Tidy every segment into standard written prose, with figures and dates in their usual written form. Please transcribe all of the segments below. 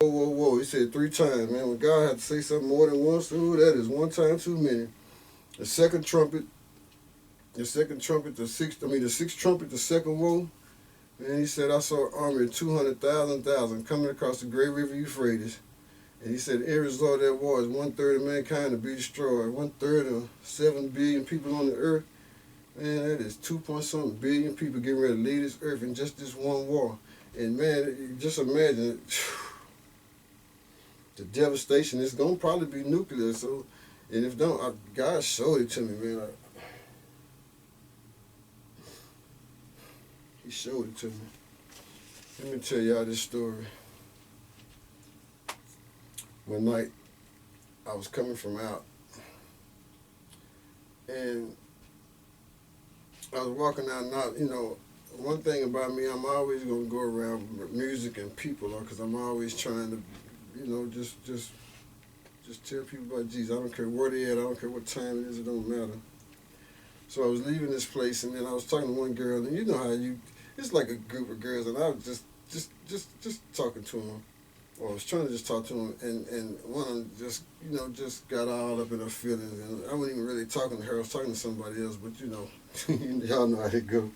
Whoa, whoa, whoa. He said 3 times, man. When God had to say something more than once, ooh, that is 1 time too many. The second trumpet, the sixth trumpet, the second woe. And he said, I saw an army of 200,000 coming across the great river Euphrates. And he said, every result of that war is 1/3 of mankind to be destroyed. 1/3 of 7 billion people on the earth. Man, that is 2 point something billion people getting ready to leave this earth in just this one war. And man, just imagine it. The devastation is going to probably be nuclear. So, and if don't, God showed it to me, man. He showed it to me. Let me tell y'all this story. One night, I was coming from out, and I was walking out and out. You know, one thing about me, I'm always going to go around with music and people, because I'm always trying to, you know, just tell people about Jesus. I don't care where they at. I don't care what time it is. It don't matter. So I was leaving this place, and then I was talking to one girl, and you know how it's like a group of girls, and I was just talking to them. Or I was trying to just talk to them, and one of them just got all up in her feelings, and I wasn't even really talking to her. I was talking to somebody else, but you know, y'all know how it go.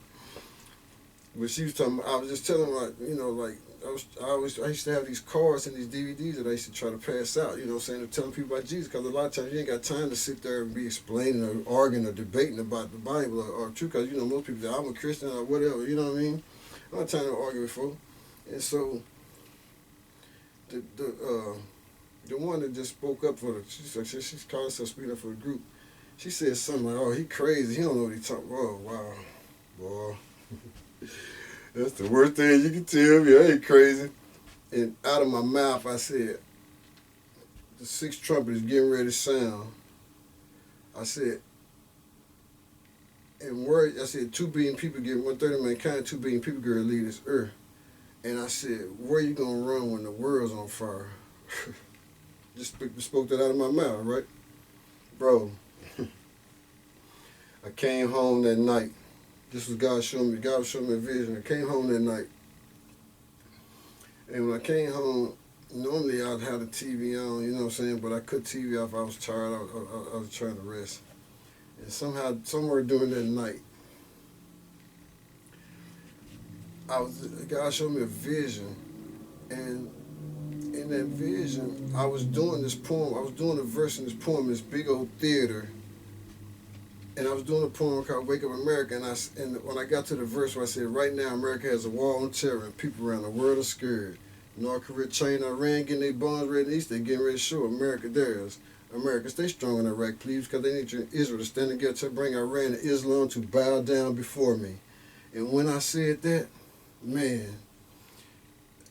But she was talking. I was just telling her, like, you know, like I used to have these cards and these DVDs that I used to try to pass out. You know, what I'm saying, telling people about Jesus, because a lot of times you ain't got time to sit there and be explaining or arguing or debating about the Bible or truth. Because you know, most people say I'm a Christian or whatever. You know what I mean? I don't have time to argue with folks, and so. The one that just spoke up for she's calling herself speaking up for the group. She said something like, "Oh, he crazy. He don't know what he talking about." Oh, wow, boy, that's the worst thing you can tell me. I ain't crazy. And out of my mouth, I said, "The sixth trumpet is getting ready to sound." I said, and word, I said, 2 billion people get 1/3 of mankind. 2 billion people going to leave this earth. And I said, where you going to run when the world's on fire? Just spoke that out of my mouth, right? Bro, I came home that night. This was God showed me a vision. I came home that night. And when I came home, normally I'd have the TV on, you know what I'm saying? But I cut TV off. I was tired. I was trying to rest. And somewhere during that night, God showed me a vision, and in that vision, I was doing this poem. I was doing a verse in this poem, this big old theater, and I was doing a poem called "Wake Up America." And when I got to the verse where I said, "Right now, America has a war on terror, and people around the world are scared. North Korea, China, Iran getting their bombs ready in the east. They're getting ready to show America theirs. America, stay strong in Iraq, please, because they need Israel to stand together to bring Iran and Islam to bow down before me." And when I said that, man,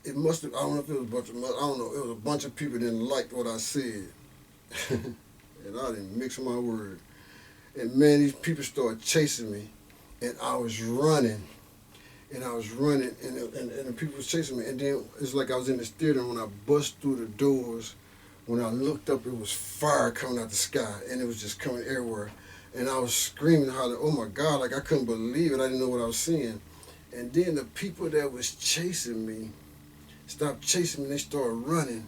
it must have, I don't know if it was it was a bunch of people that didn't like what I said. And I didn't mix my word. And man, these people started chasing me, and I was running. And the people was chasing me. And then it's like I was in this theater, and when I bust through the doors, when I looked up, it was fire coming out the sky, and it was just coming everywhere. And I was screaming, hollering, oh my God, like I couldn't believe it. I didn't know what I was seeing. And then the people that was chasing me stopped chasing me, and they started running.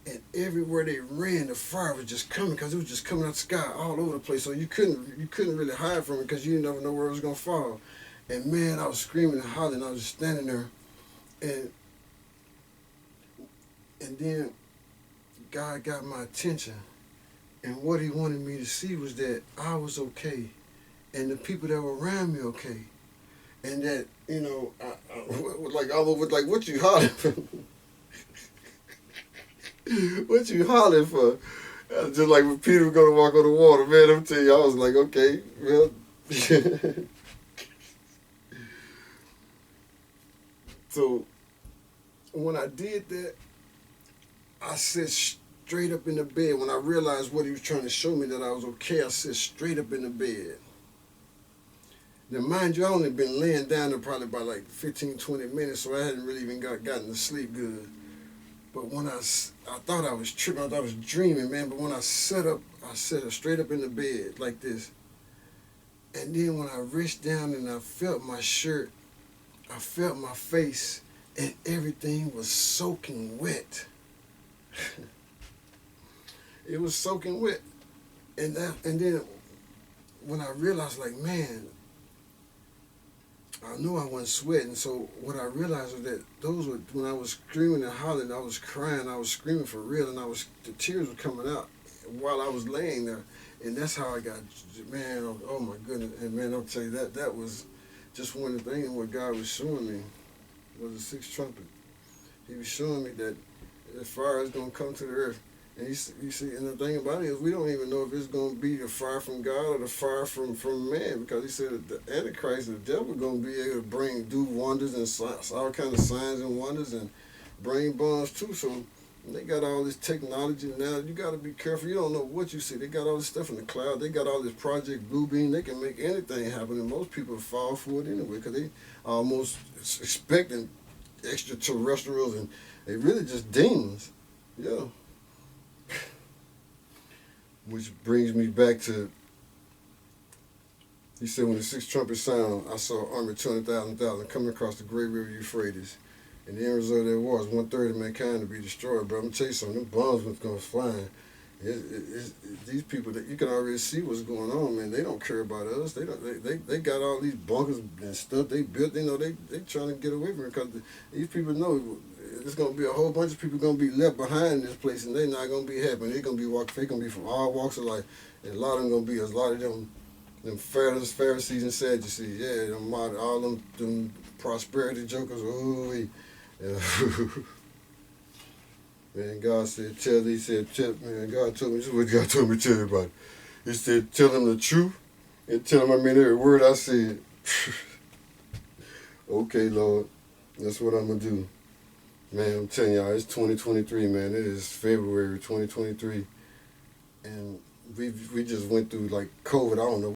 And everywhere they ran, the fire was just coming, because it was just coming out the sky all over the place. So you couldn't really hide from it, because you never know where it was going to fall. And man, I was screaming and hollering. I was just standing there. And then God got my attention. And what he wanted me to see was that I was okay. And the people that were around me okay. And that, you know, like, what you hollering for? What you hollering for? Just like when Peter was going to walk on the water, man, I'm telling you, I was like, okay, well. So, when I did that, I sat straight up in the bed. When I realized what he was trying to show me, that I was okay, I sat straight up in the bed. Now, mind you, I only been laying down there probably about like 15, 20 minutes, so I hadn't really even gotten to sleep good. But when I thought I was tripping, I thought I was dreaming, man. But when I sat up straight up in the bed like this. And then when I reached down and I felt my shirt, I felt my face, and everything was soaking wet. It was soaking wet. And then when I realized, like, man, I knew I wasn't sweating. So what I realized was that those were, when I was screaming and hollering, I was crying, I was screaming for real, and the tears were coming out while I was laying there. And that's how I got, man, oh my goodness. And man, I'll tell you, that was just one of the things what God was showing me was the sixth trumpet. He was showing me that the fire is going to come to the earth. And you see, and the thing about it is we don't even know if it's going to be the fire from God or the fire from man, because he said that the Antichrist, the devil, going to be able to do wonders and all kinds of signs and wonders and bring bombs too. So they got all this technology now. You got to be careful. You don't know what you see. They got all this stuff in the cloud. They got all this Project Bluebeam. They can make anything happen, and most people fall for it anyway because they almost expecting extraterrestrials, and they really just demons. Yeah. Which brings me back to, he said, when the sixth trumpet sound, I saw an army 200,000 coming across the great river Euphrates. And the end result of that war is 1/3 of mankind to be destroyed. But I'm going to tell you something, them bombs was going flying. These people, that you can already see what's going on, man. They don't care about us. They got all these bunkers and stuff they built. You know, they trying to get away from it because these people know there's going to be a whole bunch of people going to be left behind in this place, and they're not going to be happy. They're going to be walking. They're going to be from all walks of life. And a lot of them going to be, a lot of them Pharisees and Sadducees. Yeah, all them prosperity jokers. Ooh, man, God said, man, God told me, this is what God told me to tell everybody. He said, tell them the truth and tell them I mean every word I said. Okay, Lord, that's what I'm going to do. Man, I'm telling y'all, it's 2023, man. It is February 2023. And we just went through, like, COVID. I don't know